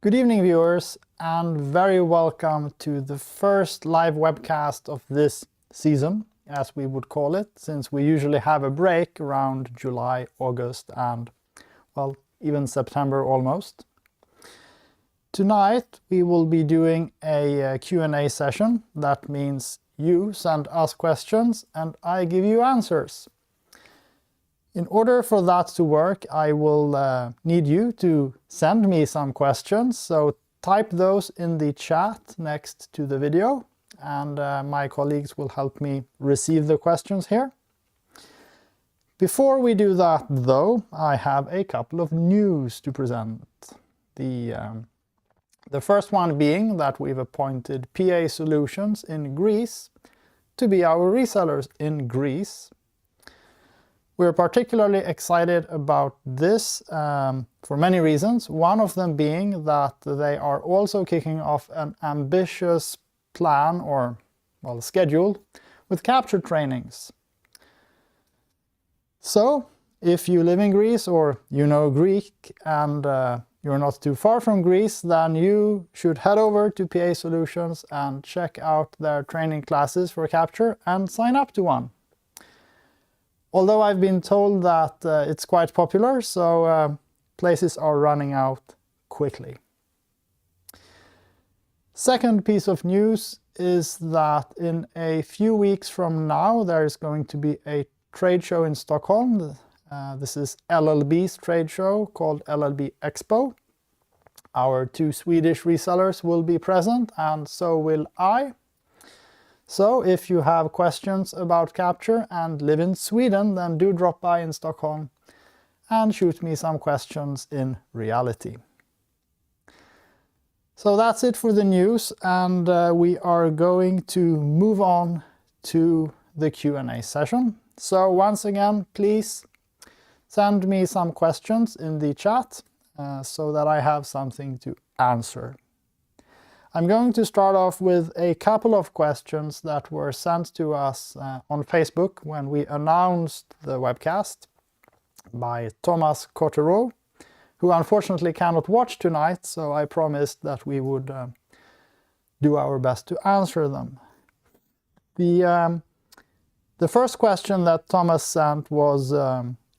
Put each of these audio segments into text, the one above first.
Good evening, viewers, and very welcome to the first live webcast of this season, as we would call it, since we usually have a break around July, August, and, well, even September almost. Tonight we will be doing a Q&A session. That means you send us questions and I give you answers. In order for that to work, I will need you to send me some questions, so type those in the chat next to the video, and my colleagues will help me receive the questions here. Before we do that, though, I have a couple of news to present. The first one being that we've appointed PA Solutions in Greece to be our resellers in Greece. We're particularly excited about this for many reasons, one of them being that they are also kicking off an ambitious plan or, well, schedule with capture trainings. So, if you live in Greece or you know Greek and you're not too far from Greece, then you should head over to PA Solutions and check out their training classes for capture and sign up to one. Although I've been told that it's quite popular, so places are running out quickly. Second piece of news is that in a few weeks from now there is going to be a trade show in Stockholm. This is LLB's trade show called LLB Expo. Our two Swedish resellers will be present, and so will I. So if you have questions about capture and live in Sweden, then do drop by in Stockholm and shoot me some questions in reality. So that's it for the news, and we are going to move on to the Q&A session. So once again, please send me some questions in the chat so that I have something to answer. I'm going to start off with a couple of questions that were sent to us on Facebook when we announced the webcast by Thomas Cottereau, who unfortunately cannot watch tonight, so I promised that we would do our best to answer them. The first question that Thomas sent was,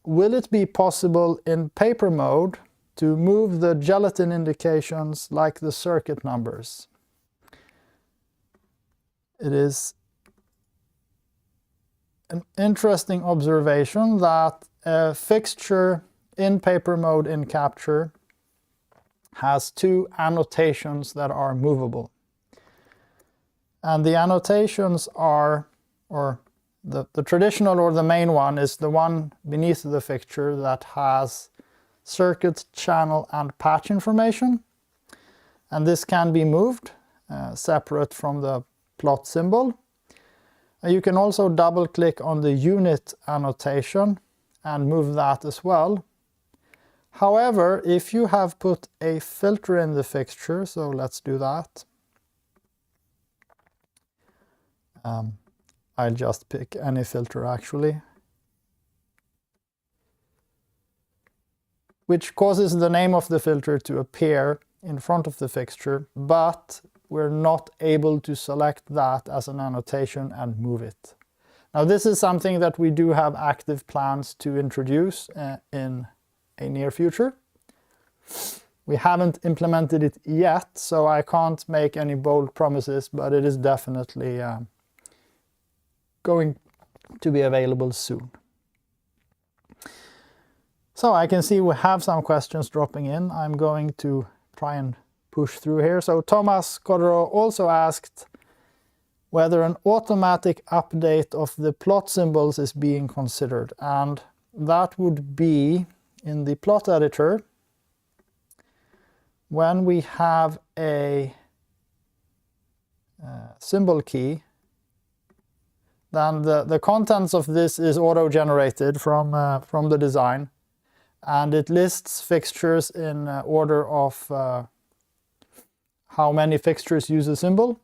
will it be possible in paper mode to move the gelatin indications like the circuit numbers? It is an interesting observation that a fixture in paper mode in capture has two annotations that are movable. And the annotations are, or the traditional or the main one is the one beneath the fixture that has circuit, channel, and patch information. And this can be moved separate from the plot symbol. And you can also double click on the unit annotation and move that as well. However, if you have put a filter in the fixture, so let's do that. I'll just pick any filter actually, which causes the name of the filter to appear in front of the fixture, but we're not able to select that as an annotation and move it. Now this is something that we do have active plans to introduce in a near future. We haven't implemented it yet, so I can't make any bold promises, but it is definitely going to be available soon. So I can see we have some questions dropping in. I'm going to try and push through here. So Thomas Cottereau also asked whether an automatic update of the plot symbols is being considered. And that would be in the plot editor. When we have a symbol key, then the contents of this is auto-generated from the design. And it lists fixtures in order of how many fixtures use a symbol.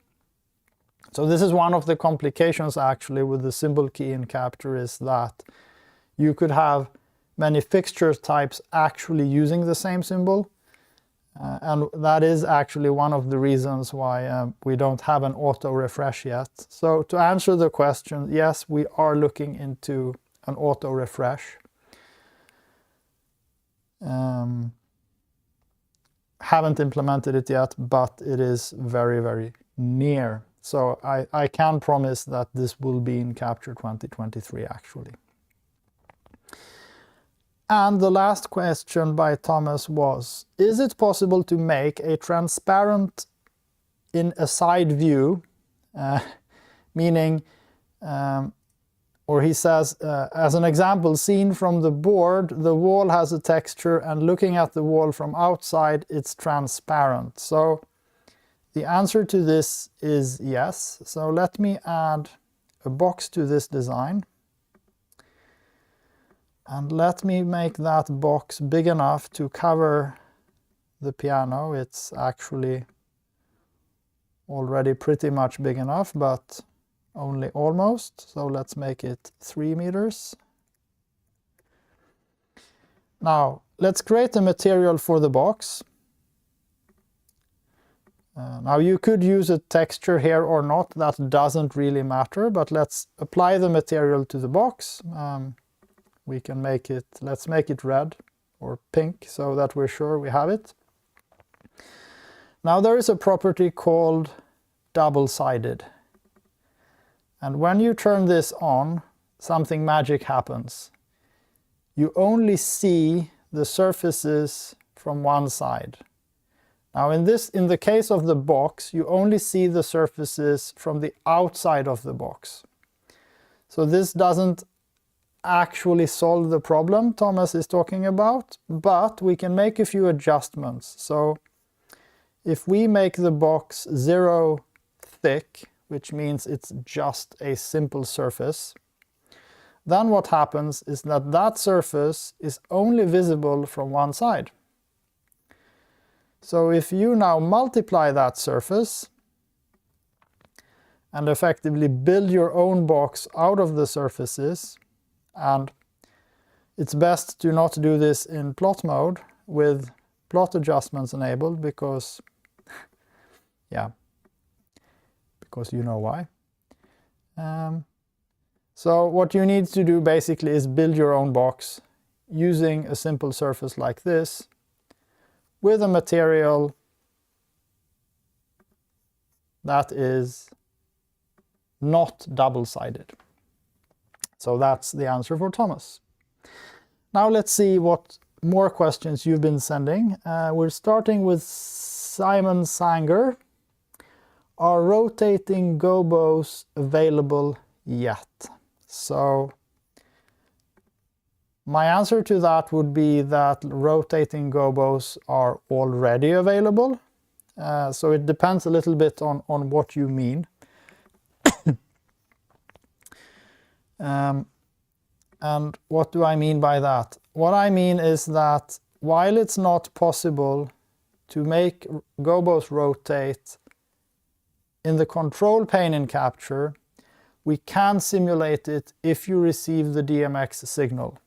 So this is one of the complications actually with the symbol key in capture, is that you could have many fixture types actually using the same symbol. And that is actually one of the reasons why we don't have an auto refresh yet. So to answer the question, yes, we are looking into an auto refresh. Haven't implemented it yet, but it is very, very near. So I can promise that this will be in Capture 2023 actually. And the last question by Thomas was, is it possible to make a transparent in a side view, meaning, or he says, as an example, seen from the board, the wall has a texture, and looking at the wall from outside, it's transparent. So the answer to this is yes. So let me add a box to this design. And let me make that box big enough to cover the piano. It's actually already pretty much big enough, but only almost. So let's make it 3 meters. Now, let's create a material for the box. Now you could use a texture here or not, that doesn't really matter, but let's apply the material to the box. We can make it, let's make it red or pink so that we're sure we have it. Now there is a property called double-sided. And when you turn this on, something magic happens. You only see the surfaces from one side. Now in the case of the box, you only see the surfaces from the outside of the box. So this doesn't actually solve the problem Thomas is talking about, but we can make a few adjustments. So if we make the box 0 thick, which means it's just a simple surface, then what happens is that that surface is only visible from one side. So if you now multiply that surface and effectively build your own box out of the surfaces, and it's best to not do this in plot mode with plot adjustments enabled because, yeah, because you know why. So what you need to do basically is build your own box using a simple surface like this with a material that is not double-sided. So that's the answer for Thomas. Now let's see what more questions you've been sending. We're starting with Simon Sanger. Are rotating gobos available yet? So my answer to that would be that rotating gobos are already available. So it depends a little bit on what you mean. And what do I mean by that? What I mean is that while it's not possible to make gobos rotate in the control pane in Capture, we can simulate it if you receive the DMX signal.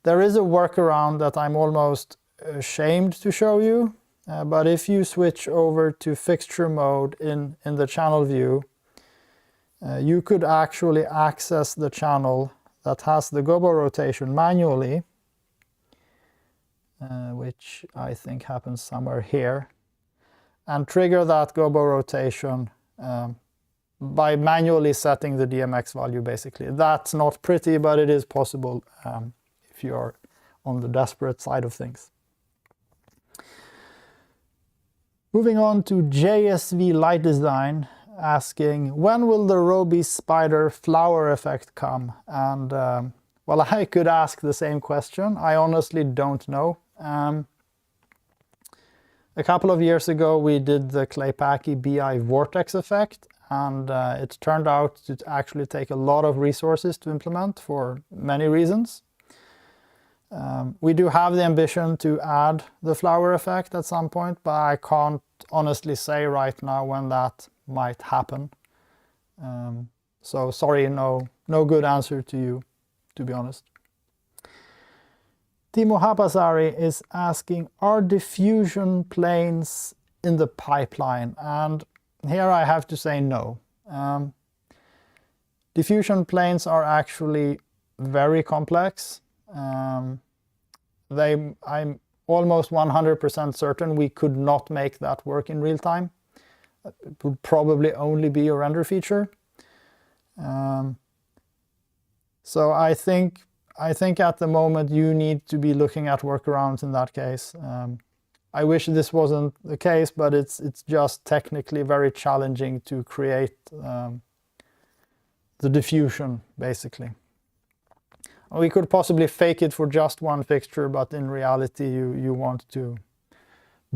There is a workaround that I'm almost ashamed to show you, but if you switch over to fixture mode in the channel view, you could actually access the channel that has the gobo rotation manually, which I think happens somewhere here, and trigger that gobo rotation by manually setting the DMX value basically. That's not pretty, but it is possible if you are on the desperate side of things. Moving on to JSV Light Design, asking when will the Roby Spider flower effect come? And well, I could ask the same question. I honestly don't know. A couple of years ago we did the Claypaky BI vortex effect, and it turned out to actually take a lot of resources to implement for many reasons. We do have the ambition to add the flower effect at some point, but I can't honestly say right now when that might happen. So sorry, no good answer to you, to be honest. Timo Hapasari is asking, are diffusion planes in the pipeline? And here I have to say no. Diffusion planes are actually very complex. I'm almost 100% certain we could not make that work in real time. It would probably only be a render feature. So I think at the moment you need to be looking at workarounds in that case. I wish this wasn't the case, but it's just technically very challenging to create the diffusion, basically. We could possibly fake it for just one fixture, but in reality you want to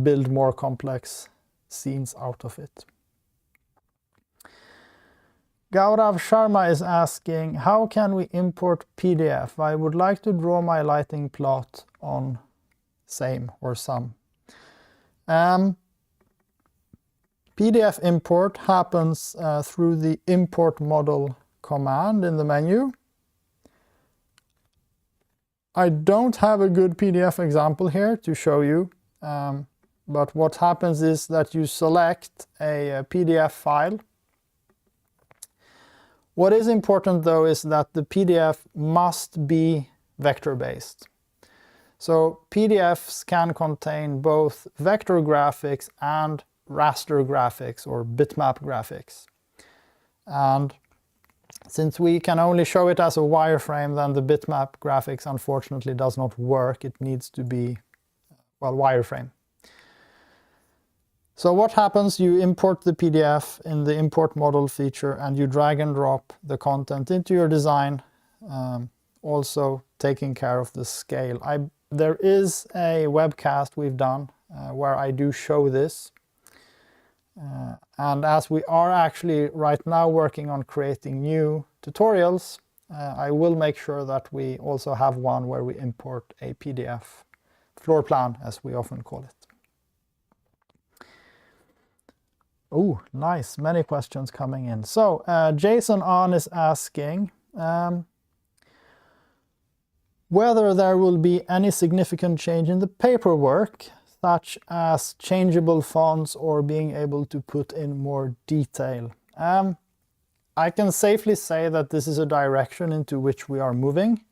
build more complex scenes out of it. Gaurav Sharma is asking, how can we import PDF? I would like to draw my lighting plot on same or some. PDF import happens through the import model command in the menu. I don't have a good PDF example here to show you, but what happens is that you select a PDF file. What is important though is that the PDF must be vector-based. So PDFs can contain both vector graphics and raster graphics or bitmap graphics. And since we can only show it as a wireframe, then the bitmap graphics unfortunately does not work. It needs to be, well, wireframe. So what happens, you import the PDF in the import model feature and you drag and drop the content into your design, also taking care of the scale. There is a webcast we've done where I do show this. And as we are actually right now working on creating new tutorials, I will make sure that we also have one where we import a PDF floor plan, as we often call it. Oh, nice, many questions coming in. So Jason On is asking whether there will be any significant change in the paperwork, such as changeable fonts or being able to put in more detail. I can safely say that this is a direction into which we are moving.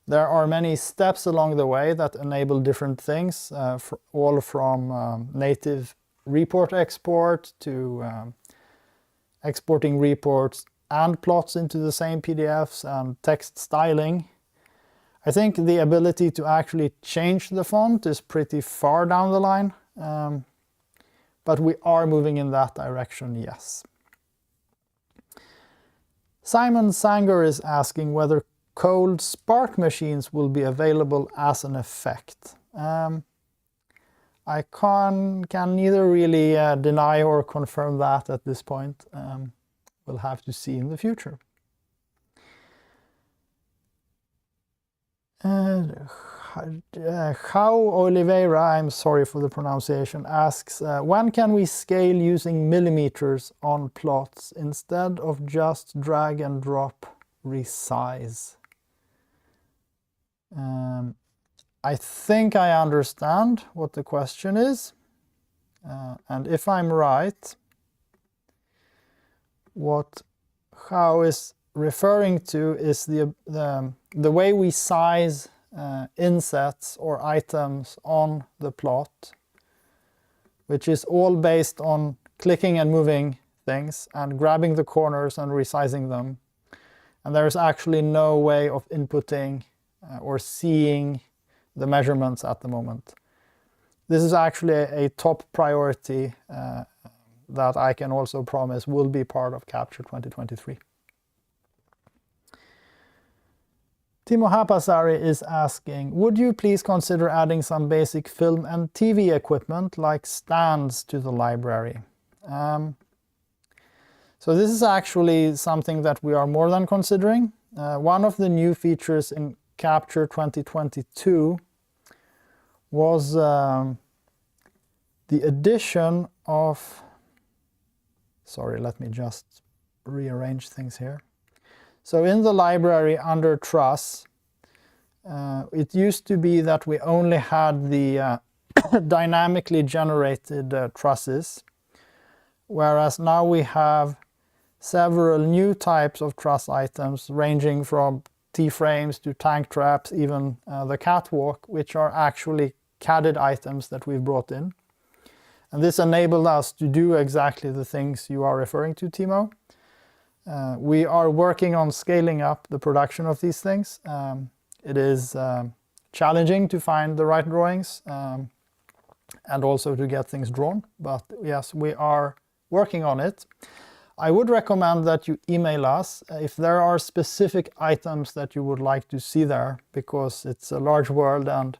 There are many steps along the way that enable different things, all from native report export to exporting reports and plots into the same PDFs and text styling. I think the ability to actually change the font is pretty far down the line, but we are moving in that direction, yes. Simon Sanger is asking whether cold Spark machines will be available as an effect. I can neither really deny or confirm that at this point. We'll have to see in the future. How Oliveira, I'm sorry for the pronunciation, asks, when can we scale using millimeters on plots instead of just drag and drop resize? I think I understand what the question is, and if I'm right, what How is referring to is the way we size insets or items on the plot, which is all based on clicking and moving things and grabbing the corners and resizing them. And there is actually no way of inputting or seeing the measurements at the moment. This is actually a top priority that I can also promise will be part of Capture 2023. Timo Hapasari is asking, would you please consider adding some basic film and TV equipment like stands to the library? So this is actually something that we are more than considering. One of the new features in Capture 2022 was the addition of, sorry, let me just rearrange things here. So in the library under truss, It used to be that we only had the dynamically generated trusses, whereas now we have several new types of truss items ranging from T-frames to tank traps, even the catwalk, which are actually CADed items that we've brought in. And this enabled us to do exactly the things you are referring to, Timo. We are working on scaling up the production of these things. It is challenging to find the right drawings and also to get things drawn, but yes, we are working on it. I would recommend that you email us if there are specific items that you would like to see there, because it's a large world and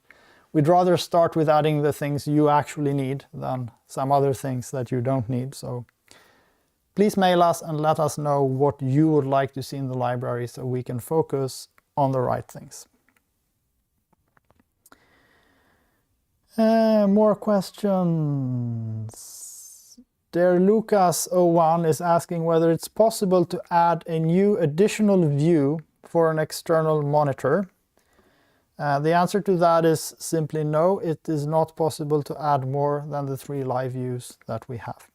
we'd rather start with adding the things you actually need than some other things that you don't need. So please mail us and let us know what you would like to see in the library so we can focus on the right things. More questions. Dear Lucas01 is asking whether it's possible to add a new additional view for an external monitor. The answer to that is simply no. It is not possible to add more than the 3 live views that we have.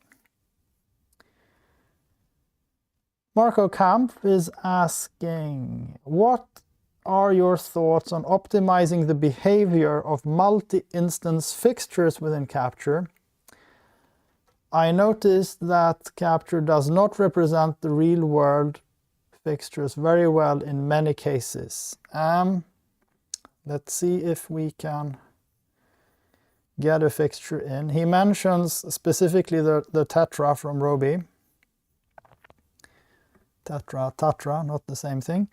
Marco Kamp is asking, what are your thoughts on optimizing the behavior of multi-instance fixtures within Capture? I noticed that Capture does not represent the real-world fixtures very well in many cases. Let's see if we can get a fixture in. He mentions specifically the Tetra from Roby. Tatra, not the same thing.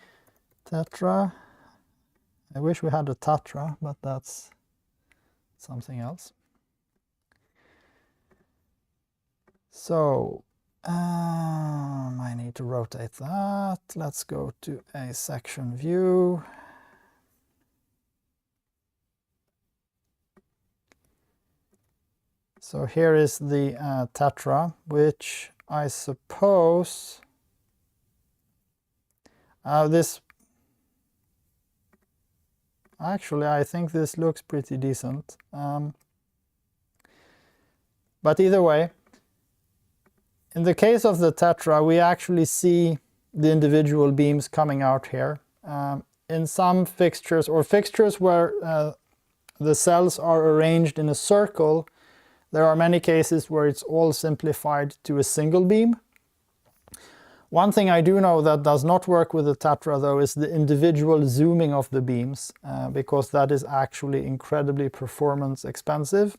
Tetra. I wish we had a Tatra, but that's something else. So I need to rotate that. Let's go to a section view. So here is the Tetra, which I suppose actually I think this looks pretty decent. But either way, in the case of the Tetra, we actually see the individual beams coming out here. In some fixtures, or fixtures where the cells are arranged in a circle, there are many cases where it's all simplified to a single beam. One thing I do know that does not work with the Tetra, though, is the individual zooming of the beams, because that is actually incredibly performance expensive.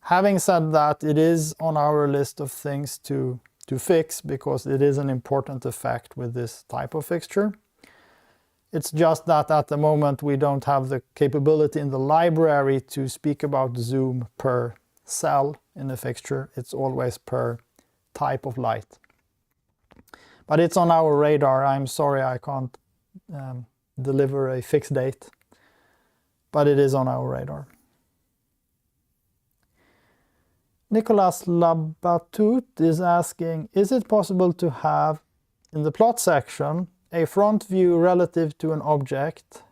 Having said that, it is on our list of things to fix, because it is an important effect with this type of fixture. It's just that at the moment we don't have the capability in the library to speak about zoom per cell in a fixture. It's always per type of light. But it's on our radar. I'm sorry I can't deliver a fixed date, but it is on our radar. Nicolas Labatut is asking, is it possible to have, in the plot section, a front view relative to an object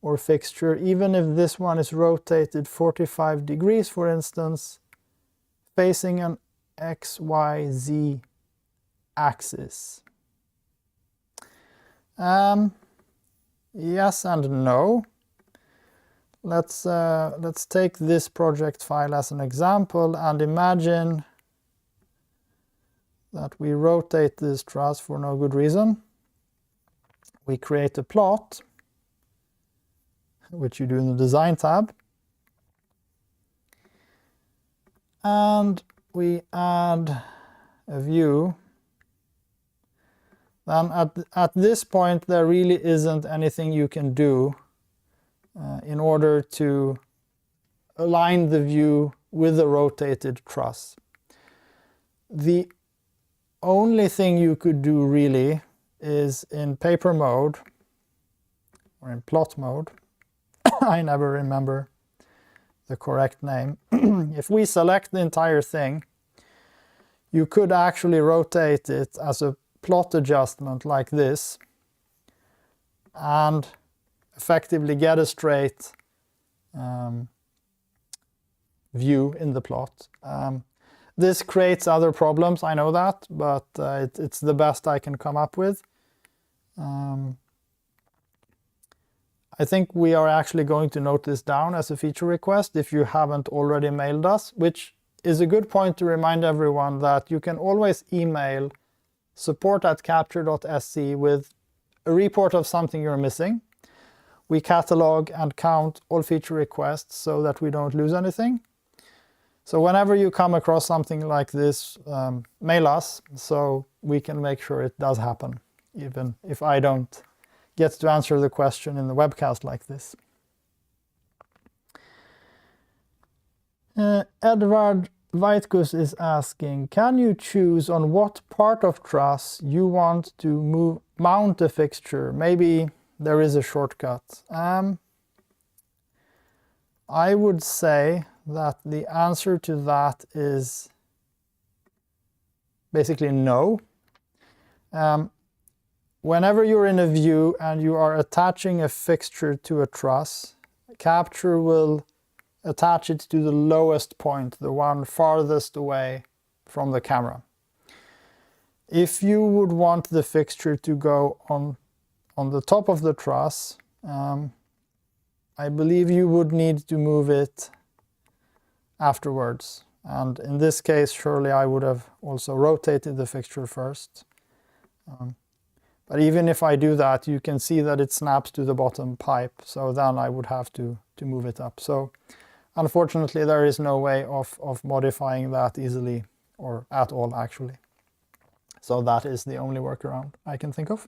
or fixture, even if this one is rotated 45 degrees, for instance, facing an XYZ axis? Yes and no. Let's take this project file as an example and imagine that we rotate this truss for no good reason. We create a plot, which you do in the Design tab, and we add a view. Then at this point there really isn't anything you can do in order to align the view with the rotated truss. The only thing you could do really is in paper mode or in plot mode. I never remember the correct name. If we select the entire thing, you could actually rotate it as a plot adjustment like this, and effectively get a straight view in the plot. This creates other problems, I know that, but it's the best I can come up with. I think we are actually going to note this down as a feature request if you haven't already mailed us, which is a good point to remind everyone that you can always email support@capture.sc with a report of something you're missing. We catalog and count all feature requests so that we don't lose anything. So whenever you come across something like this, mail us so we can make sure it does happen, even if I don't get to answer the question in the webcast like this. Edvard Vaitkus is asking, can you choose on what part of truss you want to mount a fixture? Maybe there is a shortcut. I would say that the answer to that is basically no. Whenever you're in a view and you are attaching a fixture to a truss, Capture will attach it to the lowest point, the one farthest away from the camera. If you would want the fixture to go on the top of the truss, I believe you would need to move it afterwards. And in this case, surely I would have also rotated the fixture first. But even if I do that, you can see that it snaps to the bottom pipe. So then I would have to move it up. So unfortunately, there is no way of modifying that easily or at all, actually. So that is the only workaround I can think of.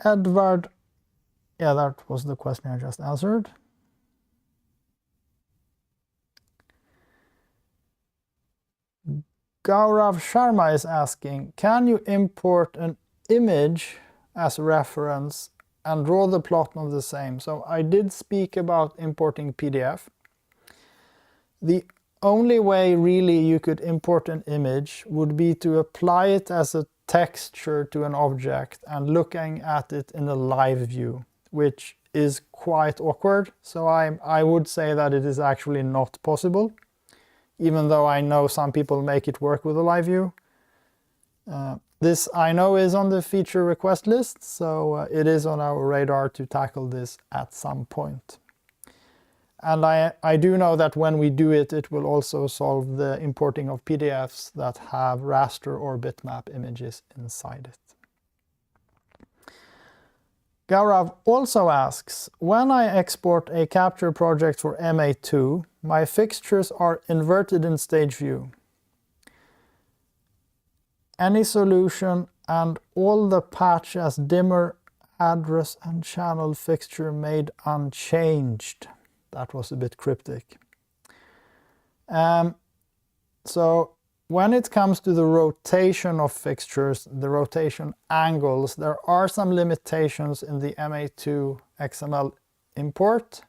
Edvard, yeah, that was the question I just answered. Gaurav Sharma is asking, can you import an image as reference and draw the plot on the same? So I did speak about importing PDF. The only way really you could import an image would be to apply it as a texture to an object and looking at it in a live view, which is quite awkward. So I would say that it is actually not possible, even though I know some people make it work with a live view. This I know is on the feature request list, so it is on our radar to tackle this at some point. And I do know that when we do it, it will also solve the importing of PDFs that have raster or bitmap images inside it. Gaurav also asks, when I export a capture project for MA2, my fixtures are inverted in stage view. Any solution and all the patch as dimmer, address and channel fixture made unchanged. That was a bit cryptic. So when it comes to the rotation of fixtures, the rotation angles, there are some limitations in the MA2 XML import.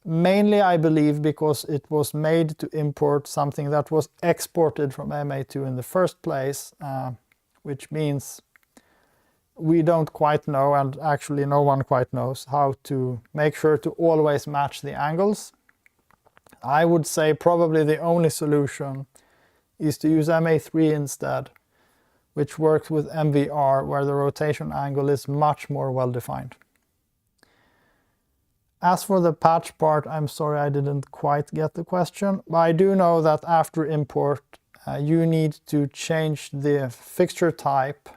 Mainly, I believe, because it was made to import something that was exported from MA2 in the first place, which means we don't quite know, and actually no one quite knows, how to make sure to always match the angles. I would say probably the only solution is to use MA3 instead, which works with MVR, where the rotation angle is much more well defined. As for the patch part, I'm sorry I didn't quite get the question, but I do know that after import, you need to change the fixture type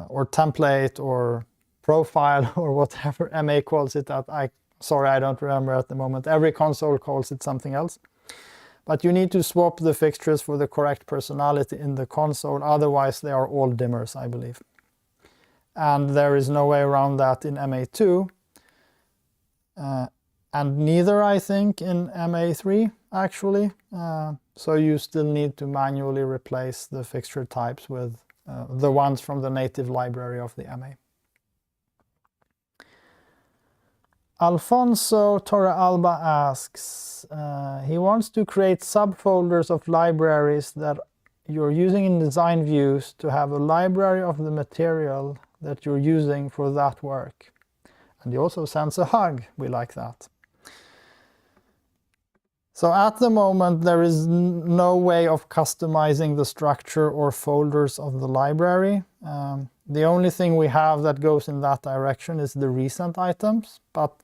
or template or profile or whatever MA calls it. Sorry, I don't remember at the moment. Every console calls it something else. But you need to swap the fixtures for the correct personality in the console, otherwise they are all dimmers, I believe. And there is no way around that in MA2. And neither, I think, in MA3, actually. So you still need to manually replace the fixture types with the ones from the native library of the MA. Alfonso Torrealba asks, he wants to create subfolders of libraries that you're using in design views to have a library of the material that you're using for that work. And he also sends a hug. We like that. So at the moment, there is no way of customizing the structure or folders of the library. The only thing we have that goes in that direction is the recent items, but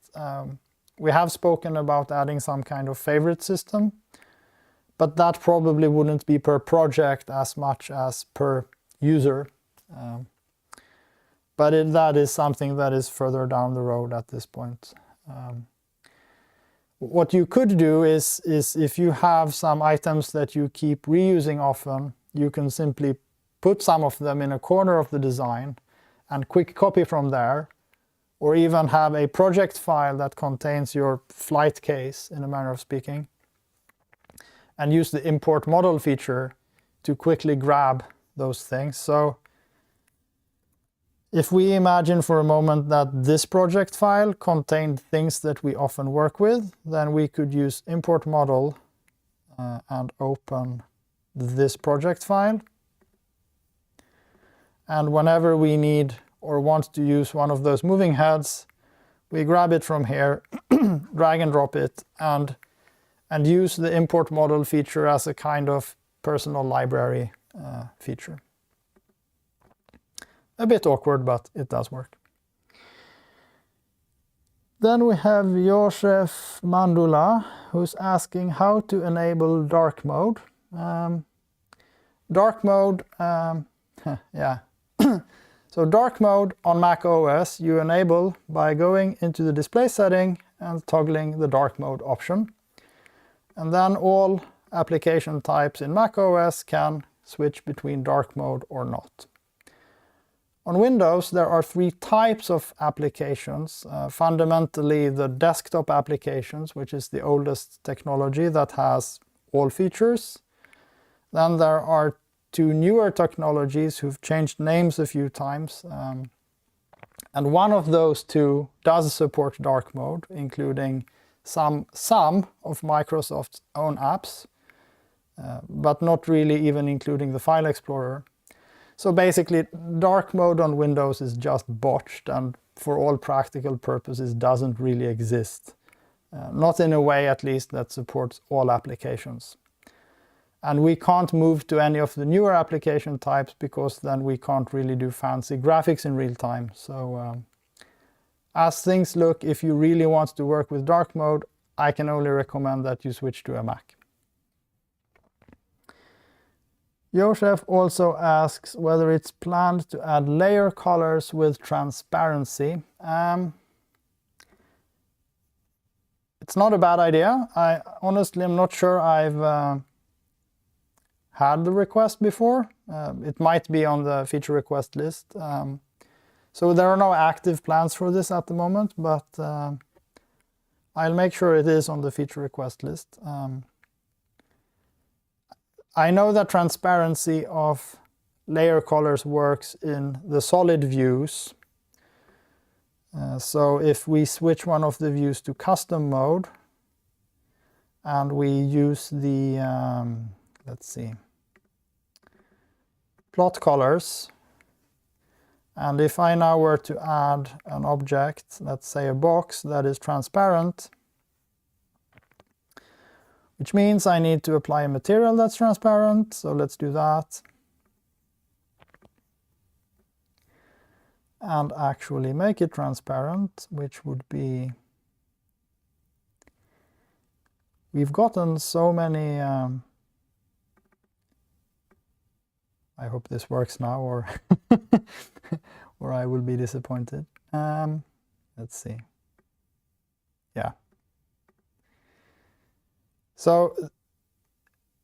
we have spoken about adding some kind of favorite system, but that probably wouldn't be per project as much as per user. But that is something that is further down the road at this point. What you could do is if you have some items that you keep reusing often, you can simply put some of them in a corner of the design and quick copy from there, or even have a project file that contains your flight case, in a manner of speaking, and use the import model feature to quickly grab those things. So if we imagine for a moment that this project file contained things that we often work with, then we could use import model and open this project file. And whenever we need or want to use one of those moving heads, we grab it from here, drag and drop it, and use the import model feature as a kind of personal library feature. A bit awkward, but it does work. Then we have Josef Mandula, who's asking how to enable dark mode. Dark mode, yeah. So dark mode on Mac OS you enable by going into the display setting and toggling the dark mode option. And then all application types in Mac OS can switch between dark mode or not. On Windows, there are three types of applications. Fundamentally, the desktop applications, which is the oldest technology that has all features. Then there are two newer technologies who've changed names a few times. And one of those two does support dark mode, including some of Microsoft's own apps, but not really even including the File Explorer. So basically, dark mode on Windows is just botched and for all practical purposes doesn't really exist. Not in a way, at least, that supports all applications. And we can't move to any of the newer application types because then we can't really do fancy graphics in real time. So as things look, if you really want to work with dark mode, I can only recommend that you switch to a Mac. Josef also asks whether it's planned to add layer colors with transparency. It's not a bad idea. I honestly am not sure I've had the request before. It might be on the feature request list. So there are no active plans for this at the moment, but I'll make sure it is on the feature request list. I know that transparency of layer colors works in the solid views. So if we switch one of the views to custom mode and we use the, let's see, plot colors, and if I now were to add an object, let's say a box that is transparent, which means I need to apply a material that's transparent, so let's do that. And actually make it transparent, which would be... We've gotten so many... I hope this works now, or or I will be disappointed. Let's see. Yeah. So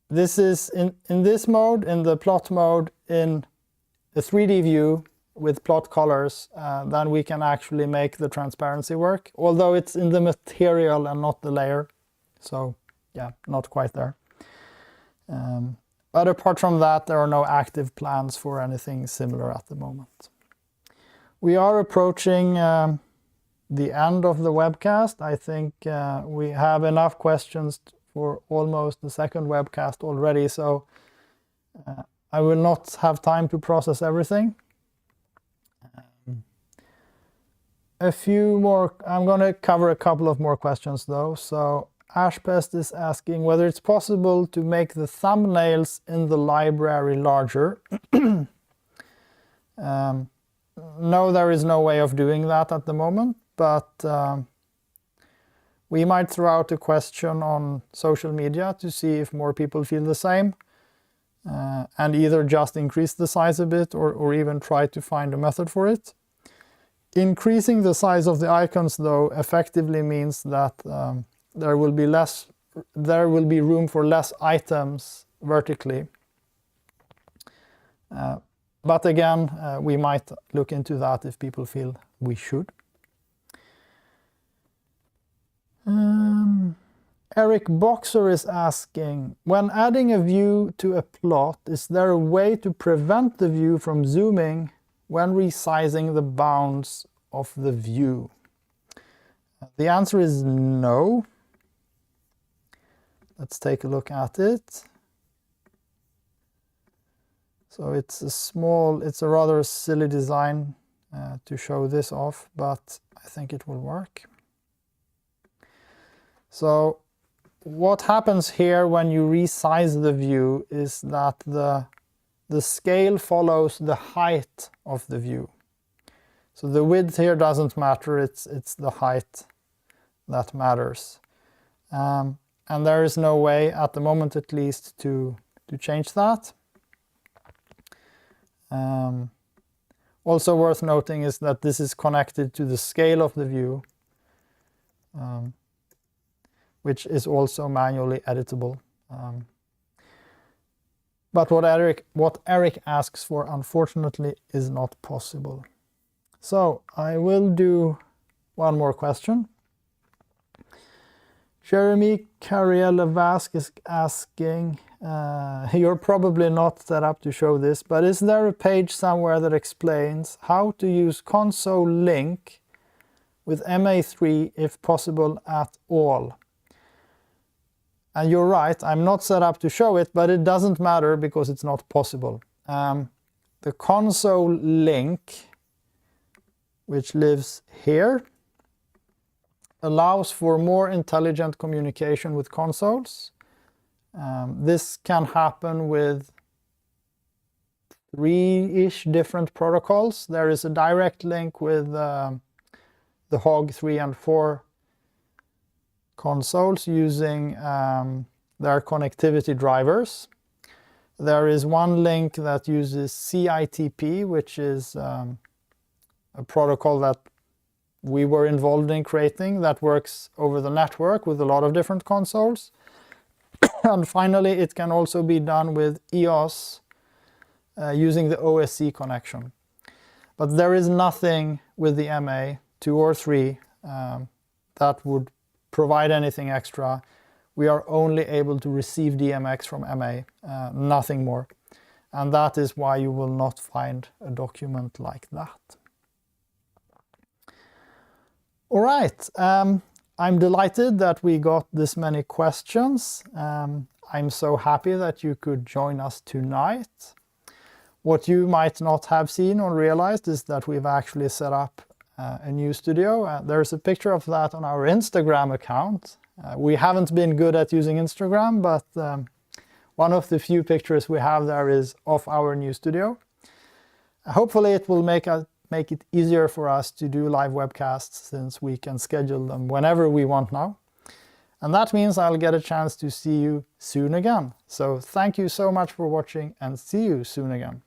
this is in this mode, in the plot mode, in a 3D view with plot colors, then we can actually make the transparency work, although it's in the material and not the layer. So yeah, not quite there. But apart from that, there are no active plans for anything similar at the moment. We are approaching the end of the webcast. I think we have enough questions for almost the second webcast already, so I will not have time to process everything. A few more, I'm going to cover a couple of more questions though. So Ashpest is asking whether it's possible to make the thumbnails in the library larger. No, there is no way of doing that at the moment, but we might throw out a question on social media to see if more people feel the same, and either just increase the size a bit or even try to find a method for it. Increasing the size of the icons, though, effectively means that there will be room for less items vertically. But again, we might look into that if people feel we should. Eric Boxer is asking, when adding a view to a plot, is there a way to prevent the view from zooming when resizing the bounds of the view? The answer is no. Let's take a look at it. So it's a rather silly design to show this off, but I think it will work. So what happens here when you resize the view is that the scale follows the height of the view. So the width here doesn't matter, it's the height that matters. And there is no way, at the moment at least, to change that. Also worth noting is that this is connected to the scale of the view, which is also manually editable. But what Eric asks for, unfortunately, is not possible. So I will do one more question. Jeremy Carrielavask is asking, you're probably not set up to show this, but is there a page somewhere that explains how to use console link with MA3 if possible at all? And you're right, I'm not set up to show it, but it doesn't matter because it's not possible. The console link, which lives here, allows for more intelligent communication with consoles. This can happen with 3-ish different protocols. There is a direct link with the HOG 3 and 4 consoles using their connectivity drivers. There is one link that uses CITP, which is a protocol that we were involved in creating that works over the network with a lot of different consoles. And finally, it can also be done with EOS using the OSC connection. But there is nothing with the MA 2 or 3 that would provide anything extra. We are only able to receive DMX from MA, nothing more. And that is why you will not find a document like that. All right, I'm delighted that we got this many questions. I'm so happy that you could join us tonight. What you might not have seen or realized is that we've actually set up a new studio. There's a picture of that on our Instagram account. We haven't been good at using Instagram, but one of the few pictures we have there is of our new studio. Hopefully it will make it easier for us to do live webcasts, since we can schedule them whenever we want now. And that means I'll get a chance to see you soon again. So thank you so much for watching, and see you soon again.